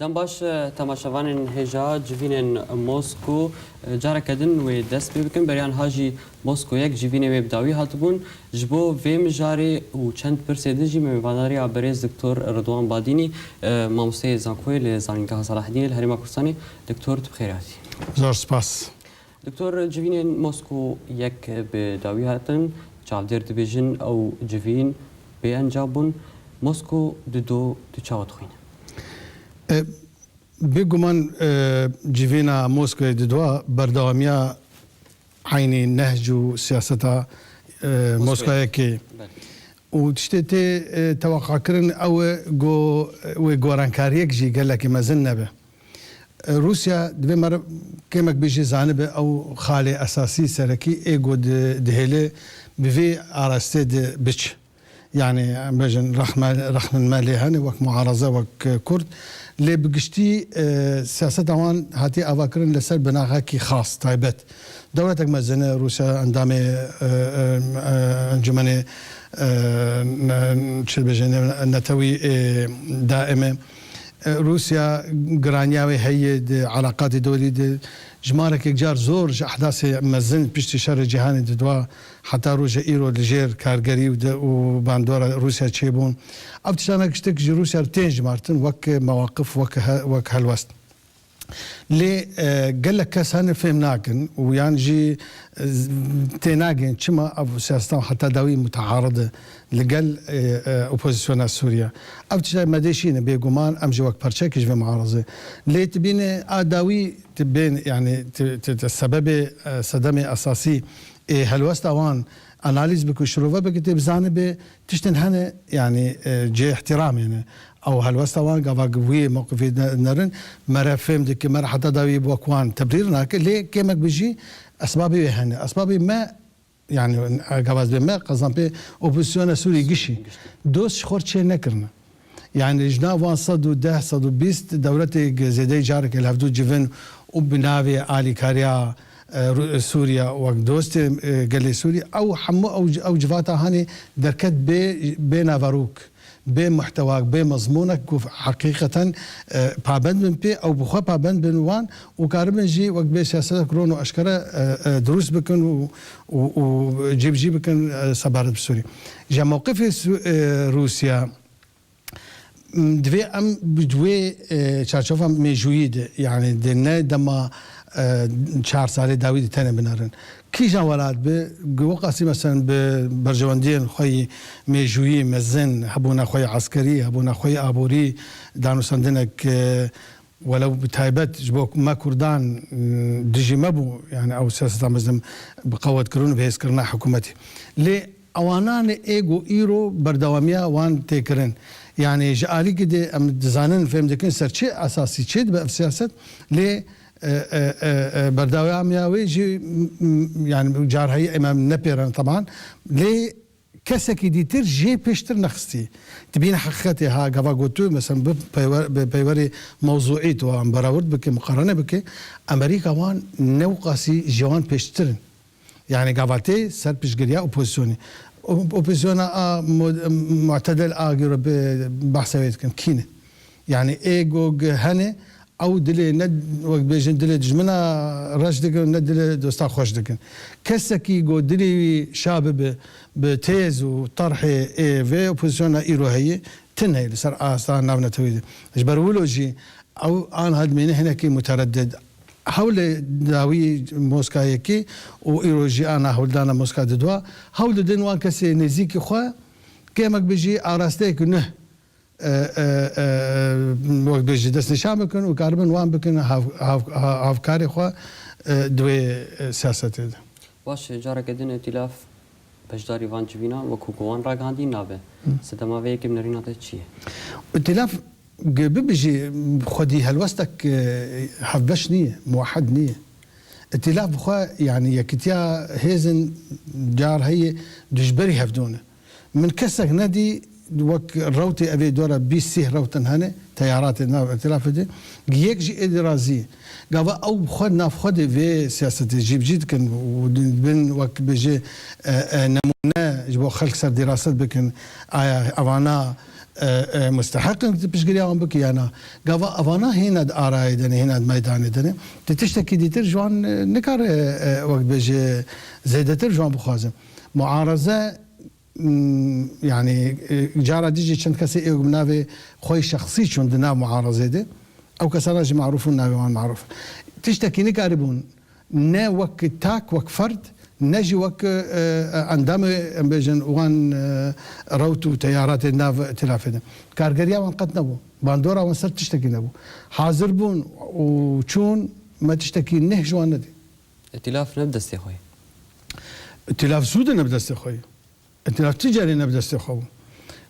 دم باش تماشاوان هجا جوین موسکو جارا کدن و دست بکن بریان هاجی موسکو یک جوین و بداوی هاتبون جبو ویم جاری و چند پرسیدن جی میواناری عبریز دکتور رضوان بادینی ماموسه زانکوی لزانگاه صلاح الدین الهرم کردستانی دکتور بخیراتی. زار سپاس. دکتور جوین موسکو یک بداوی هاتن چالدر دیویژن او جوین به انجابون موسکو دو چاوت خوینه. بگمان جوینا موسکو دوا برداومیا عینی نهج و سیاستا موسکو که و تشتت توقع کردن او و گورانکاریک جی قال لك مازن نبه روسيا دبي مر كيمك بيجي زانب او خالي اساسي سركي ايجو دهله بفي ارستد بتش يعني بجن رحم المالي هاني وك معارضه وك كرد اللي بقشتي سياسه دوان هاتي افاكرن لسر بناغاكي خاص تايبت دولتك مزنه روسيا عندما انجمني شو بجن النتوي دائمه روسيا جرانياوي هي علاقات دولية جمارك جار زور احداث مزن بيشتي شر جهاني دوا حتى روجا ايرو لجير كارغري وباندورا روسيا تشيبون او تشانا كشتك جي روسيا تنج مارتن وك مواقف وك هالوست لي قال لك كاسان فهمناكن ويعني جي تناجن كما ابو سياسه حتى داوي متعارضه لقال اوبوزيسيون سوريا او تشا مديشين بيغومان ام جوك برشاكش في معارضه لي تبين اداوي تبين يعني السبب صدمه اساسي هالوست اوان اناليز بك شروفه بك تبزانه تشتن هنا يعني جي احترام يعني او هالوستوان قوي موقف نرن مرة فهم دك مرة حتى داوي بوكوان تبريرنا ليه كيمك بيجي اسبابي هنا اسبابي ما يعني قواز بما قصدم بي اوبوزيسيون سوري قشي دوس خورتش نكرنا يعني جناوان صدو ده صدو بيست دولتي زيدي جارك الهفدو جيفن وبنافي آلي كاريا سوريا وقدوست قال سوريا او حمو او جفاتا هاني دركت بنافاروك بمحتواك بمضمونك حقيقة بابند من بي أو بخوا بابند من وان وكاربن جي وقت بي سياسة كرون وأشكرا دروس بكن وجيب بكن صبارت بسوري جا موقف روسيا دوي أم بدوي شارشوفا ميجويد يعني دينا دما 4 ساله داوود تاني بنارن كي جا ولاد بوقاسي مثلا ببرجواندين خوي ميجوي مزن هبونا خوي عسكري هبونا خوي ابوري دانو سندنك ولو بتايبت جبوك ما كردان دجي مبو يعني او سياسه مزن بقوه كرون بهيس كرنا حكومتي لي اوانان ايجو ايرو بردواميا وان تيكرن يعني جالي كده ام دزانن فهم دكن سرشي اساسي تشد بسياسه لي برداوي عمياوي جي يعني جار هي امام نبيران طبعا لي كسكي ديتر جي بيشتر نخستي تبين حقيقتي ها غافاغوتو مثلا بيوري موضوعيت وام براورد بك مقارنه بك امريكا وان نوقاسي جوان بيشترن يعني غافاتي سر بيشغريا اوبوزيسيوني اوبوزيسيونا معتدل اغير بحسابات كينه يعني ايجو هنه او دلي ند وقت بيجن دلي جمنا راش دكن ند دلي دوستا خوش دكن كسكي جو دلي شاب بتيز وطرح اي في اوبوزيسيون ايرو هي تنهي لسر اصلا نافنا تويد جبرولوجي او ان هاد من هنا كي متردد حول داوي موسكا يكي وايروجي انا حول دانا موسكا ددوا حول دنوان كسي نزيكي خو كيمك بيجي اراستيك نه وقت بيجي دست نشان بكن وكاربن وان بكن هاف كاري خوا دوي سياسة باش جارة كدين ائتلاف بجداري وان جبينا وكوكوان راقاندي نابه ستما ويك بنرينا تشيه ائتلاف بيجي خدي هالوستك حفبش نية موحد نية ائتلاف خوا يعني يكتيا هيزن جار هي دجبري هفدونه من كسك نادي وك روتي ابي دورا بيسيه روتن هنا تيارات الائتلاف دي جيك جي ادرازي قال او خدنا خد في سياسه جيب جيد كان بن وك بيجي نمونه جبو خلق سر دراسات بكن افانا مستحق انك بشقريا وان بك يعني قava افانا هنا آراي دني هنا ميدان دني تشتكي دي ترجوان نكار وقت بيجي زيادة ترجوان بخازم معارضة يعني جارة ديجي چند كسي ايو منافي خوي شخصي چون دنا معارضة دي او كسانا معروفون ناوي وان معروف تشتكي نكاربون نا وك تاك وك فرد نجي وك عندما بيجن وان روتو تيارات الناف تلافده كارجريا وان قد نبو باندورا وان صرت تشتكي نبو حاضر بون وشون ما تشتكي نهج وان ندي ائتلاف نبدا استخوي ائتلاف سود نبدا استخوي ائتلاف تجاري نبدا استخوي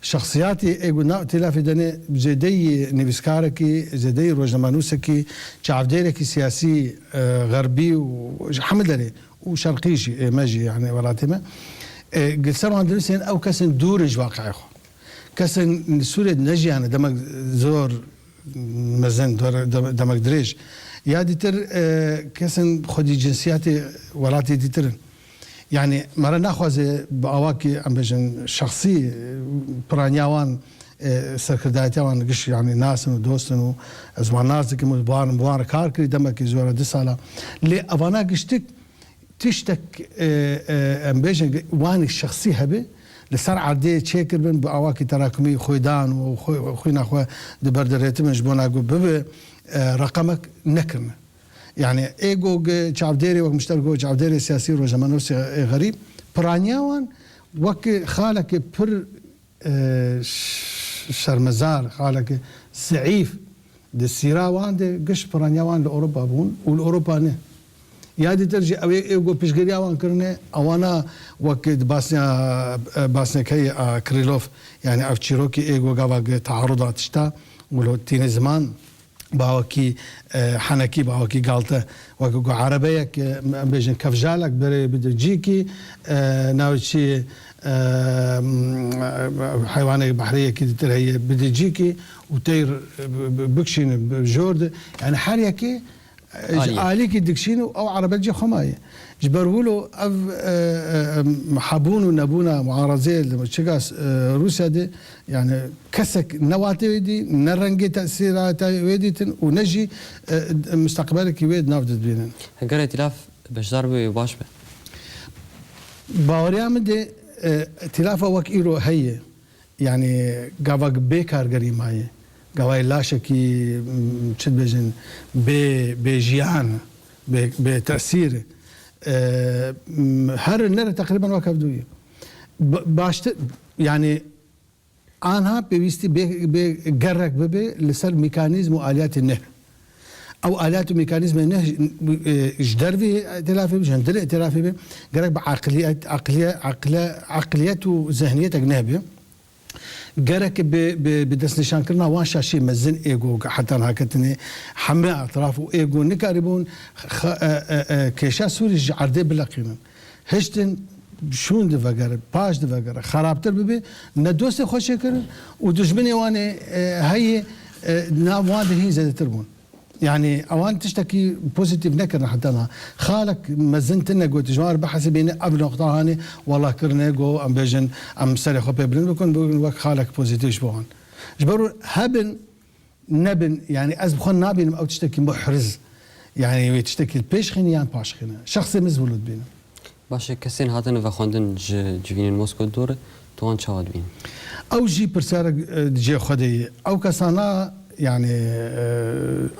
شخصياتي ايقولنا ائتلاف دني زيدي نيفسكاركي زيدي روجنمانوسكي شعبديركي سياسي غربي وحمدلي وشرقيشي ماجي يعني وراتمه قلسان اندلسين او كسن دورج واقعي كسن سوريا نجي انا دمك زور مزن دمك دريج يا ديتر كسن خدي جنسياتي وراتي ديترن يعني مرة ناخذ بأواكي عم بيجن شخصي برانياوان سركردايتيوان قش يعني ناس ودوستن وزوان ناس كي مبار كاركري دمك زورا دسالا لي افانا قشتك تشتك ام بيجن وان الشخصي هبه لسر عدي تشيكر بن بأواكي تراكمي خويدان وخوينا خو دبردريت من جبونا بب رقمك نكرنا يعني ايجو شعبديري ومشتركو شعبديري سياسي روجمانوسي غريب برانياوان وك خالك بر شرمزار خالك سعيف دي السيراوان دي قش برانياوان لاوروبا بون والاوروبا نه يادي ترجي او ايجو بيشغرياوان كرنه اوانا وك باسنا كي كريلوف يعني او تشيروكي ايجو غاوا تعارضات شتا ولو تين زمان باوكي حنكي باوكي قالته وكو عربيه بيجن كفجالك بدجيكي ناوتشي حيوانات بحريه كده هي بدجيكي وتير بكشين بجورد يعني حريكي عليك دكشين او عربيه خمايه جبرولو اف حابون ونبونا معارضه لمشكاس روسيا دي يعني كسك نواتي دي نرنجي تاثيرات ويديتن ونجي مستقبلك ويد نافذ بينن هنقرا ائتلاف باش ضربه باش باوريا مدي ائتلاف وكيلو هي يعني قافك بيكار قريم هي قواي لاشكي شد بجن بجيان بتاثير هر النار تقريبا وكف دوية باشت يعني أنا بيستي بجرك ببي لسر ميكانيزم وآليات النهر أو آليات وميكانيزم النهر جدر في ائتلافي جندر ائتلافي بي جرك بعقليات وذهنيات أجنبي جرك بدس نشان كرنا وان شاشي مزن ايجو حتى هكتني حمى اطرافه ايجو نكاربون كيشا سوري عرضي بلاقينا هشتن شون دفقر باش دفقر خرابتر ببي ندوس خوش كر ودجمني واني هي ناوان هي زاد تربون يعني اوان تشتكي بوزيتيف نكرنا حتى خالك مزنتنا قلت جوار بحث بين قبل نقطه هاني والله كرنا جو ام بيجن ام سري خو بيبلن بكون وقت خالك بوزيتيف شبون جبروا هبن نبن يعني از بخون نابين او تشتكي محرز يعني تشتكي البيش خنيان باش خنا شخصي مزولد بينا باش كسين هاتن وخوندن جوين موسكو دور توان شواد بين او جي برسار جي خدي او كسانا يعني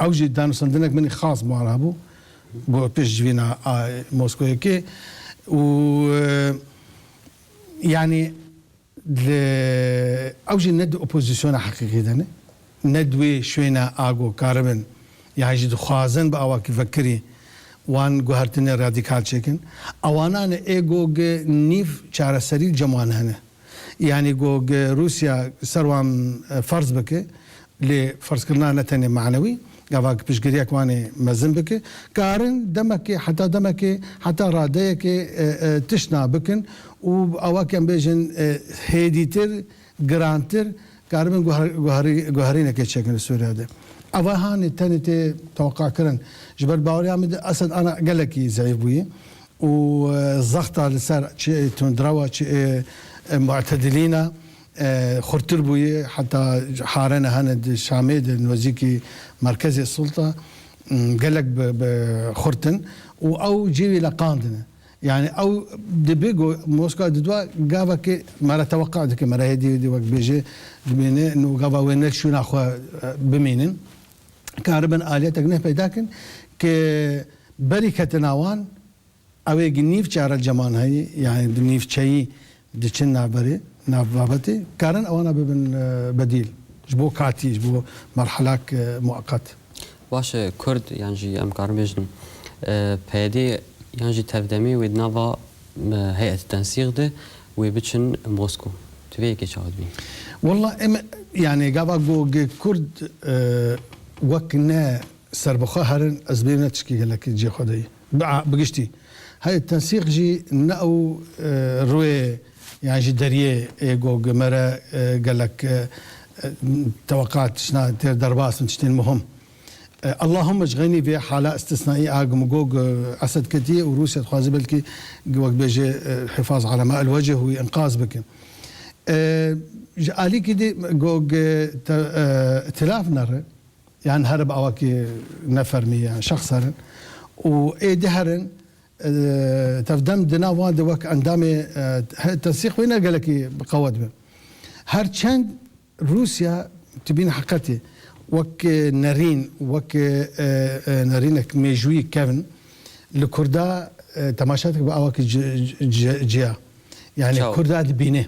اوجي دانو صندنك مني خاص معربو بو بيش جوينا موسكو هيك و يعني اوجي ند اوبوزيسيون حقيقي دنا ندوي شوينا اغو كاربن يعني خوازن باواكي فكري وان جوهرتني راديكال تشيكن اوانا ايجو نيف چارسري جمان هنا يعني جو روسيا سروان فرض بك لفرض كرنا نتني معنوي قافاك بيشقريك واني مزن بك كارن دمك حتى راديك تشنا بكن واواك بيجن هيديتر جرانتر كاربن جوهرينك تشكن السوري هذا أفهاني تاني توقع كرن جبر باوري عمد أسد أنا قال لك زعيف بوي والضغط اللي صار شيء تندروا شيء معتدلين خورتر بويه حتى حارنا هند شامد الوزيكي مركزي السلطه قال لك بخورتن او جيبي لقاندنا يعني او دبيجو موسكو ددوا قافك ما توقعت ما هدي دي وقت بيجي بينه انه قافا وين شو ناخذ بمينن كاربن اليه تقنه بيداكن ك بركه ناوان او جنيف شار الجمان هي يعني نيف شيء دچنا بري نابابتي كارن اوانا ببن بديل جبو كاتي جبو مرحله مؤقت باش كرد يعني جي ام كارمجن بهدي يعني جي تفدمي ودنافا هيئه التنسيق ده وبتشن موسكو تبيك شاهد بي والله يعني قابا جو كرد وكنا سربخا هرن ازبينا تشكي قال لك جي خدي بقشتي هاي التنسيق جي نأو روي يعني جي دريه جو مرة قال لك توقعت شنا تير درباس تشتين مهم اللهم اشغلني في حالة استثنائية اقم جوج اسد كتي وروسيا تخازي بلكي وقت بيجي الحفاظ على ماء الوجه وانقاذ بك آلي كده جوج ائتلاف نر يعني هرب اواكي نفر مية شخص هرن وايدي هرن تفدم دنا واد وك اندامي التنسيق وين قال لك بقوات به هرچند روسيا تبين حقتي وك نارين وك نارينك ميجوي كيفن لكردا تماشاتك باواك جيا يعني كردا بينه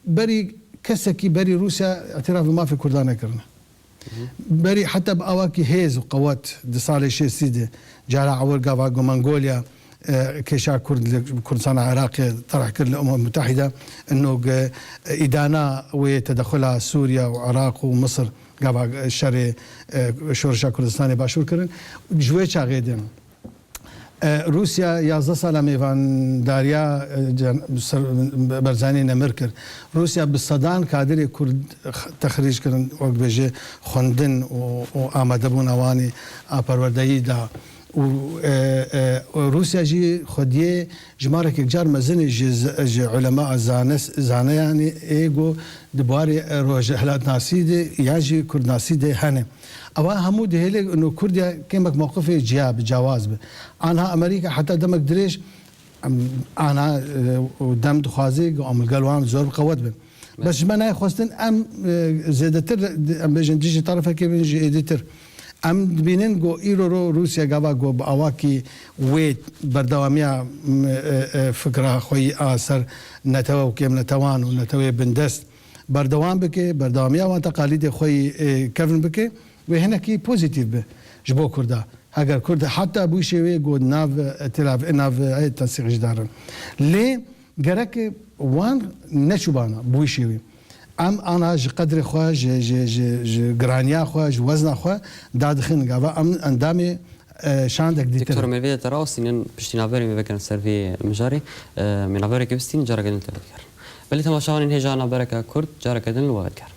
بري كسكي بري روسيا اعتراف ما في كردان كرنا بري حتى باواكي هيز وقوات دصالي شي سيده جارا عور قافا منغوليا كيشا كردستان العراقي طرح كل الامم المتحده انه ادانه وتدخلها سوريا وعراق ومصر قابا الشري شورشا كردستاني باشور كرن جوي غيدن روسيا 11 ساله ميفان داريا برزاني نمركر روسيا بالصدان كادر كرد تخريج كرن وقت بيجي خندن وآماده بون اواني پروردهی دا وروسيا جي خديه جمارك جار مزن جي علماء زانه يعني ايجو دباري روج هلات ناسيده ياجي كرد ناسيده هنه اوا همود هيل انه كرديا كيمك موقف جياب جواز انا امريكا حتى دمك دريش انا قدام دخازي ام القلوان زور قوت بن بس ما انا خصتن ام زيدتر ام بيجي طرفه كيف نجي اديتر ام بینن گو ایرو روسیا گاوا گو باواکی ویت بردوامیا فکر خوی آثر نتوا وكيم نتوان ونتوا بندست بردوام بك بردوامیا و تقاليد خوي كيفن بك وهنا كي بوزيتيف به جبو كردا اگر كردا حتى ابو شوي گو ناف تلاف ناف اي تنسيق جدارن لي جرك وان نشوبانا بو شوي ام انا قدر خو ج گرانیا خو ج وزن خو دادخن قبا ام اندامي شاندك دكتور ميفيدا تراوسين بشتينافيري ميفكن سيرفي مجاري منافيري كبستين جارا قدن تبكر بل تماشاون هي جانا بركه كرد جارا قدن الوادكر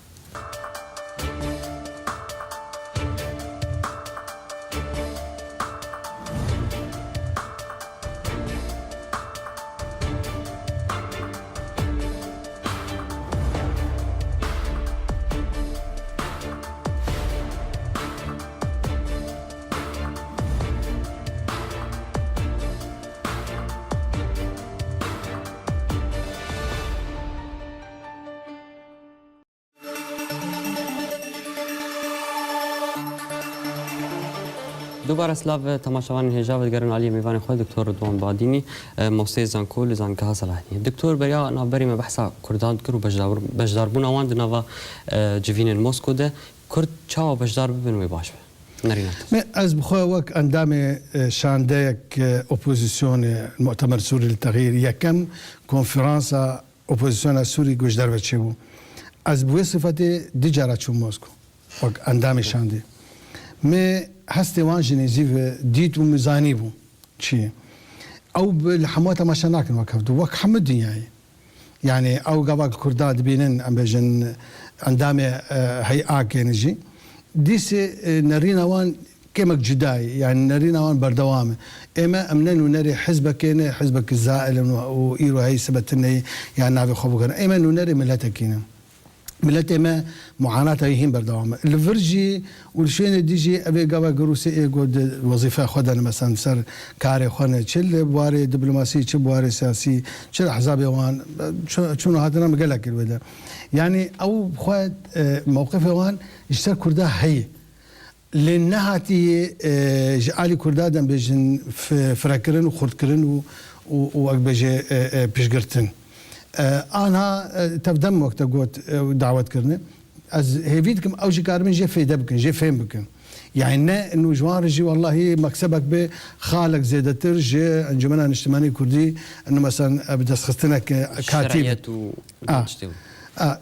دوباره سلاف تماشاوان هجا و گرن علی میوان خود دکتر رضوان بادینی موسسه زانکول زانکه صلاحی دکتر بریا نابری ما بحث کردان کرو بجدار بون اوان دنوا جوین مسکو ده کرد چاو بجدار ببن و باش نرینات از بخوا وقت اندام شاندك اپوزيسيون المؤتمر السوري للتغيير يكم كونفرنسا اپوزيسيون السوري گوشدار بچبو از بو صفته دیجارا چون مسکو وقت اندام شاندي ما هستي وان جنيزيف ديت وميزاني بو شي او بالحموات ما شناكن وكفدو وك حمد دنياي يعني او قبا كرداد بينن ام بجن اندامي هي اكنجي ديس نرينا وان كمك جداي يعني نرينا وان بردوامه اما امنن ونري حزبك الزائل وايرو هي سبتني يعني نافي خبو كان اما نري ملتكينا ملت ما معاناة هيهم بردوام الفرجي والشين ديجي أبي جوا جروسي يقعد وظيفة خدنا مثلا سر كاري خانة شل بواري دبلوماسي شل بواري سياسي شل أحزاب يوان شنو هذا مقلك الودا يعني أو خد موقف يوان اشترك كردا هي لأنها تي جالي كردا دم بيجن فركرن وخردكرن وأكبجي بيشقرتن أنا تفدم وقت قوت دعوة كرنا از هيفيدكم أو جي كارمن جي فيدا بكن جي فهم بكن يعني إنه جوار جي والله مكسبك بخالق زيادة ترجي أنجمنا الاجتماعي كردي إنه مثلا بدأ خستنا كاتب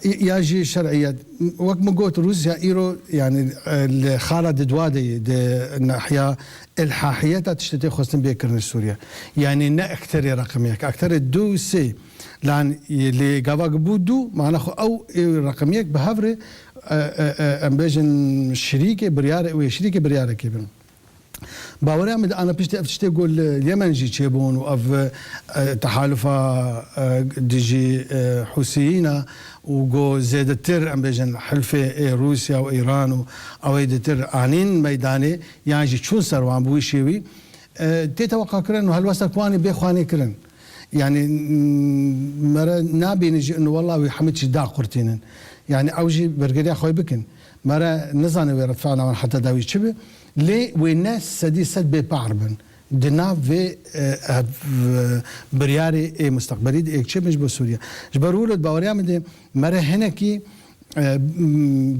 يجي شرعيات وقت ما قلت روسيا إيرو يعني الخالة دوادي الناحية الحاحية تشتتي خستن بيكرن سوريا يعني إنه أكثر رقميك أكثر الدوسي لان اللي جاواك بودو معنا خو او رقميك بهافري ام بيجن شريكه برياره وشريكه برياره كيبن باوري انا بشتي اقول اليمن جي تشيبون واف تحالفا ديجي حوثيين وجو زيد تر ام بيجن حلفه روسيا وايران او يدتر انين ميداني يعني شو صار وعم بوشيوي تتوقع كرن هالوسط كواني بيخواني كرن يعني مرة نابي نجي إنه والله ويحمد شداع قرتينن يعني أوجي برجري أخوي بكن مرة نزاني ويرفعنا من حتى داوي شبه ليه والناس سدي سد ببعربن دنا في برياري مستقبلي إكشف مش بسوريا جبرولد باوريا مدي مرة هنا كي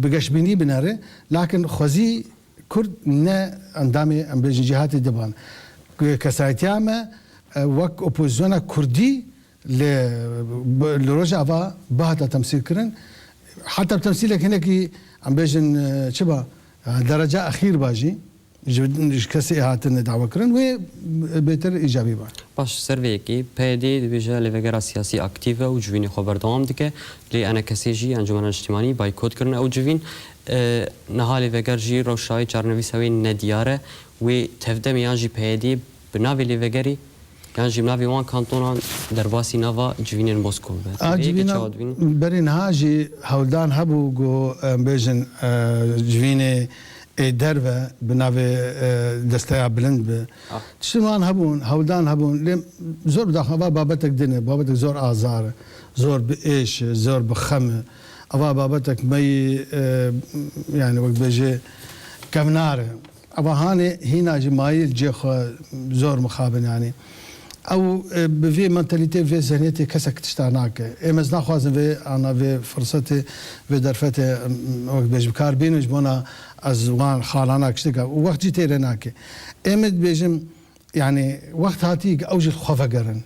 بقش بيني بناره لكن خزي كرد نا عندامي أم بيجي جهات الدبان كسايتياما وك اوبوزيونا كردي لرجع با بهذا تمثيل كرن حتى بتمثيلك هناك عم بيجن شبه درجه اخير باجي كسي هاتن دعوه كرن و بيتر ايجابي با باش سيرفيكي بيدي بيجا لفجرا سياسي اكتيفه وجويني خبر دوام دكه لي انا كسيجي انجمن الاجتماعي بايكوت كرن او جوين نهالي فجرجي روشاي چارنوي سوي ندياره و تفدم ياجي بيدي بناوي لفجري يعني جملة وان كانتونا درباسي نافا جوينين موسكو جوينا برين هاجي هولدان هبو جو بيجن جويني دربة بناوي دستايا بلند تشتوان هبون هولدان هبون لم زور بداخل بابتك دنيا بابتك زور آزار زور بإيش زور بخم أبا بابتك مي يعني وقت بيجي كمنار أبا هاني هنا جمايل جيخ زور مخابن يعني او بفي منتاليتي في ذهنيتي كسك تشتاناك امز ناخذ في انا في فرصتي في درفتي وقت بيج بكاربين جبونا ازوان خالانا كشتكا وقت جيتي رناك امد بيجم يعني وقت هاتيك اوجي خوفقرن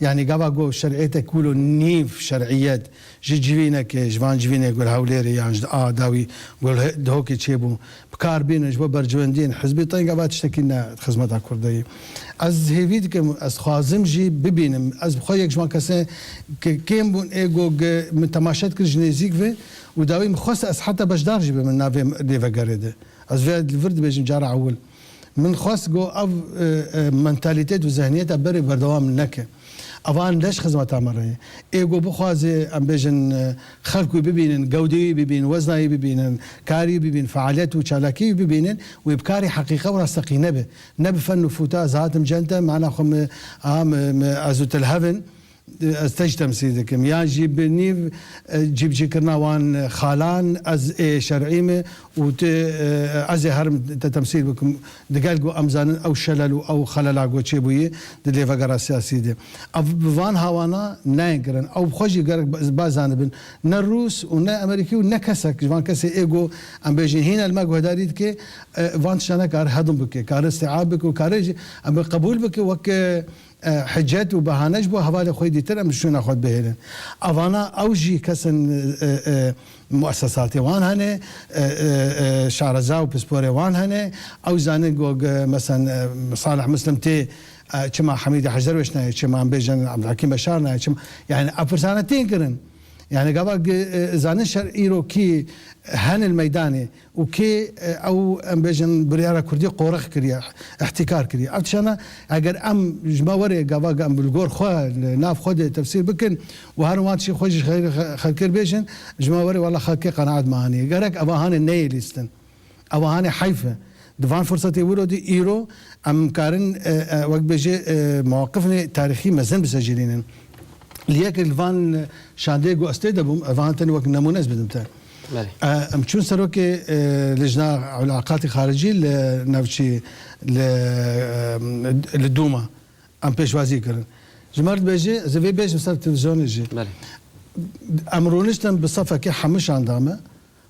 يعني قابا جو شرعيتك كله نيف شرعيات جيجينك جوان جيفينك يقول هاوليري يعني داوي يقول دهوكي تشيبو بكاربين جبو برجوندين حزبي طين قابا تشتكينا خدمتها كرديه از هيفيدك از خوازم جي ببينم از بخويك جوان كسي كيم بون ايجو متماشات كرج نيزيك في وداوي مخص از حتى باش دارجي من نافي ديفا غاريده از في الفرد بيجي جارع اول من خاص جو اف منتاليتيت وذهنيتها بري بردوام نكه اوان ليش خدمتها مره ايجو بخوازي ام بيجن خلقو ببينن جودي ببين وزني ببينن كاري ببين فعاليات وشالاكي ببينن وبكاري حقيقه ورستقي نبي فن فوتا ذات مجنته معنا خم ازوت الهفن استج تمثيلكم يا جيب نيف جيب جيكرنا وان خالان از شرعيمه وت از هرم تمثيل بكم دقالقو امزان او شلل او خللاقو تشيبوي دلي فقرا سياسي دي افان هوانا نايقرن او خوجي قرق بازانبن نروس ونا امريكي ونا كسك فان كسي ايجو ام بيجي هنا الماغو داريد كي فان شانا كار هضم بك كار استيعاب بك وكار ام قبول بك وك حجات وبهانج بو حواله خوي دي ترى مش ناخذ بهلن افانا اوجي كسن مؤسساتي وان هنا شارزا وبسبوري وان هنا او زانق مثلا صالح مسلم تي كما حميد حجر وشنا كما بيجن عبد الحكيم بشارنا يعني افرسانتين كرن يعني قبل زانن شر إيرو كي هن الميداني وكي أو أم بيجن بريارة كردي قورخ كريا احتكار كريا عشان أجر أم جماوري قبل أم بالجور خوا ناف خد تفسير بكن وهروات شيء خوش خير كر بيجن جماوري والله خلك قناعة معاني جرك أباهان النيل يستن أباهان حيفة دفعن فرصة يقولوا دي إيرو أم كارن وقت بيجي مواقفنا تاريخي مزن بسجلين ليك الفان شانديغو استيدبوم فان تاني وقت نمونس بدمتان ام چون سروك لجنة علاقات خارجية لنفسي للدوما ام بيشوازي كرن جمرت بيجي زي بيجي مثلا التلفزيون يجي امرونشتن بصفة كي حمش عندامه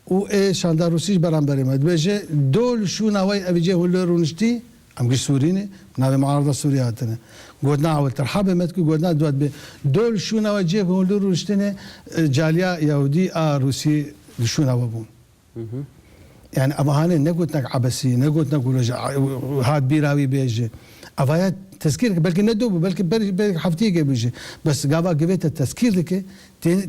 و شاندار روسيش برانبري ما بيجي دول شو ناوي ابيجي ولا رونشتي ام قش سوريني ناوي معارضة سوريا هاتنا قلنا اول ترحاب متكو قلنا دوت دول شو ناوي جي ولا رونشتني جاليا يهودي روسي شو ناوبون يعني أبهاني نقول نك عبسي نقول هاد بيراوي بيجي أفايات تذكير بلكي ندوب بلكي حفتيجي بيجي بس قابا قبيت التذكير لك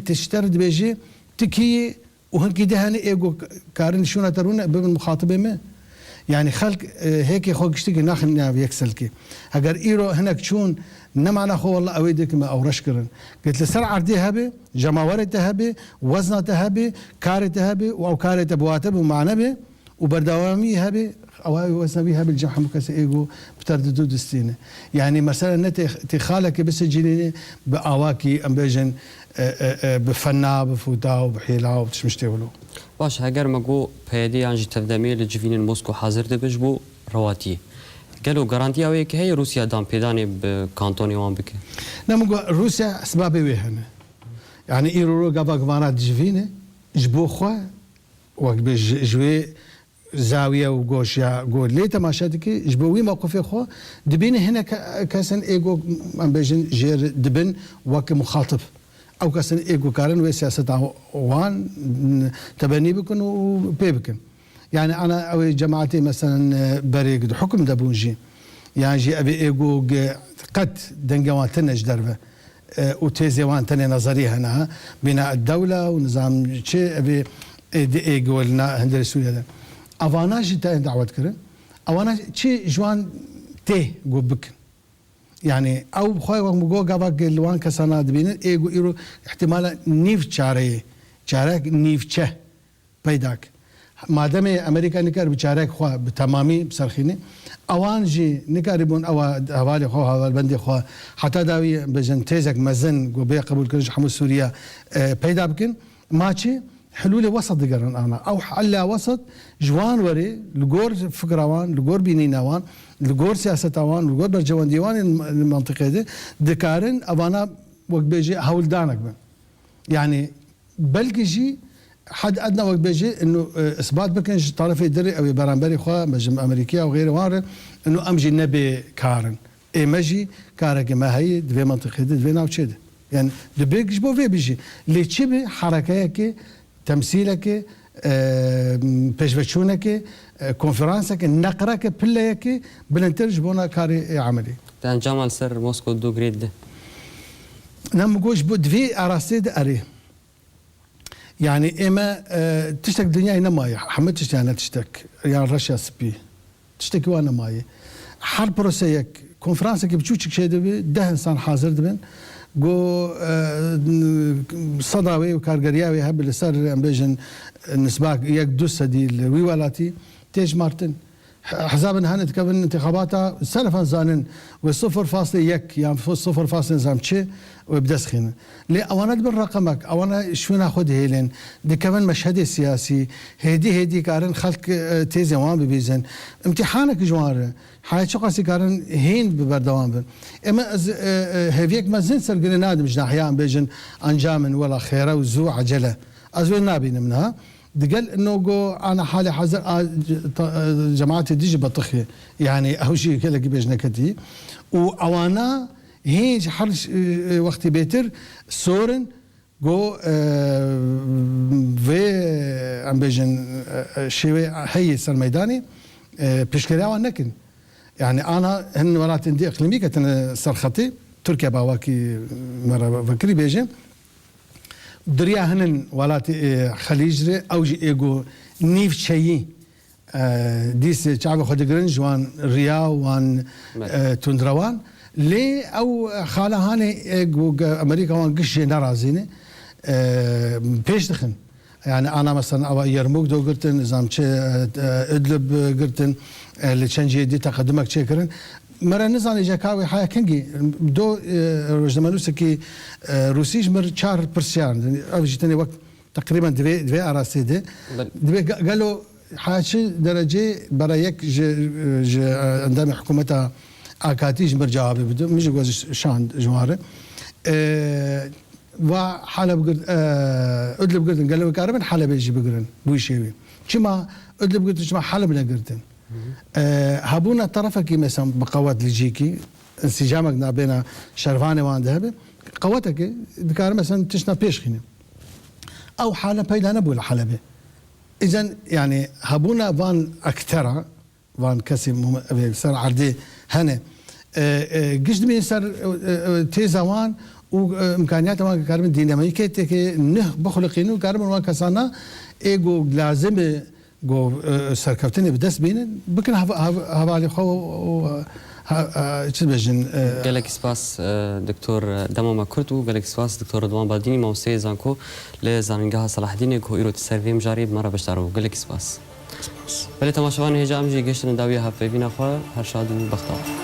تشترد بيجي تكي وهنكي دهني إيجو كارن شو نترون بالمخاطبة ما يعني خلق هيك خوك اشتكي ناخن ناف يكسلكي اگر إيرو هناك شون نمعنا خو والله أويدك ما أو رشكرن قلت لسرعة عردي هبي جماورة هبي وزنة هبي كارة هبي أو كارة بواتب ومعنى به وبردوامي هبي أو وزنة هبي الجمح مكسي إيجو بترددو دستينه يعني مثلا نت تخالك بس جيني بأواكي أم بيجن بفنا بفوتاو بحيلاو بتشمشتولو باش هاجر مجو بهدي عن جتفدمي لجفين موسكو حاضر دبجبو رواتي قالوا جارانتي أو هيك هي روسيا دام بيداني بكانتوني وان بك نعم روسيا أسباب ويهنا يعني إيرو قبل قمرات جفينه جبو خوا وقت بجوي زاوية وجوشيا قول ليه تماشاتك جبوي موقف خوا دبينه هنا كاسن إيجو عم بيجن جير دبن وك مخاطب أو كاسن إيجو كارن وسياسة وان تبني بكن وبي بكن يعني أنا أو جماعتي مثلا بريق حكم دبونجي يعني جي أبي إيجو قد دنجوان تنج دربه وتيزيوان تاني نظري هنا بناء الدولة ونظام شيء أبي إيجو لنا هندل سوريا ده أفاناج تا دعوت كرن أوانا شيء جوان تيه جو بكن يعني أو بخوي ومجو جابك الوان كسنة دبينن إيجو إيرو احتمال نيف شاري شارك نيف شه بيداك ما دام أمريكا نكار بشارك خوا بتمامي بسرخينه أوان جي نكاربون أو هوالي خوا هوال بندي خوا حتى داوي بجن تيزك مزن جو بي قبول كرج حمو سوريا بيدا بكن ماشي حلول وسط دقرن أنا أو حل وسط جوان وري لجور فكروان لجور بينينوان لجور سياستوان لجور برجوان ديوان المنطقة دي دكارن أبانا وقت بيجي هول دانك بن يعني بلكي جي حد أدنى وقت بيجي إنه إثبات بكن طرفي دري أو برانبري خوا مجمع أمريكية وغيره وارن إنه أمجي نبي كارن إيه مجي كارك ما هي دفي منطقة دي دفي ناو تشيد يعني دبيك جبو في بيجي اللي تشبه حركاتك تمثيلك بيشفتشونك كونفرانسك نقرك بلايك بلنترج بونا كاري عملي تان جمال سر موسكو دو جريد نعم قوش بود في أراسيد أري يعني إما تشتك دنيا هنا ماي حمد تشتك أنا تشتك يعني رشيا سبي تشتكي وأنا ماي حرب روسيك كونفرانسك بتشوفك شيء دبي ده إنسان حاضر دبن جو صداوي وكارجرياوي هب اللي صار امبيجن نسباك يك دوسه دي الويوالاتي تيج مارتن حزابنا هانت كابن انتخاباتها سلفا زانن و0.1 يعني 0.0 زامتشي وبدسخين لي اوانات بالرقمك اوانا شو ناخذ هيلين دي كمان مشهد سياسي هدي كارن خلق تيزي وان ببيزن امتحانك جوار حياة شو قاسي كارن هين ببردوان بن اما هيفيك ما زين سرقنا نادم مش ناحيان بيجن انجامن ولا خيره وزو عجله ازول نابين منها قال انه جو انا حالي حذر جماعتي ديجي بطخي يعني او شيء كذا كيفاش نكتي واوانا هي حرش وقت بيتر سورن جو في ام بيجن شيء هي سر ميداني بيشكراوا نكن يعني انا هن ولات دي اقليميه كتن سرختي تركيا باواكي مره فكري بيجي دريا هنن ولات خليج او جي ايجو نيف شيء ديس شعب خد جرنج وان ريا وان تندروان لي او خاله هاني ايجو امريكا وان قش نرازينه بيش دخن يعني انا مثلا او يرموك دو قلتن نظام ادلب قلتن اللي تشنجي دي تقدمك شكرا مرة نظام جاكاوي حياة كنجي دو رجمانوس كي روسيج مر 4% يعني أوجتني وقت تقريبا دوي أراسي دوي قالوا حاشي درجة برايك ج عندما حكومتها أكاتيج مر جوابي بدو مش جوز شان جواره وحلب قرد أدلب قردن قالوا كاربن حلب يجي بقرن بويشيوي كما أدلب قردن كما حلب نقردن هابونا طرفك مثلا بقوات لجيكي انسجامك بين شرفاني وان ذهبي قوتك ذكر مثلا تشنا بيشخينه او حاله بيدا نبو الحلبه اذا يعني هابونا فان اكثر فان كسم سر عردي هنا قشد من سر تيزوان وامكانيات وان كاربن ديناميكيه كي نه بخلقينو كاربن وان كسانا ايجو لازم جو سركفتني بدس بينن بكن هوالي خو تبجن قالك سباس دكتور دمام كرتو قالك سباس دكتور رضوان باديني موسي زانكو لزانجاها صلاح الدين كو ايرو تسيرفي مجاري بمره بشتارو قالك سباس بله تماشاوان هجا امجي قشتن داويه هفه بينا خو هرشاد بختار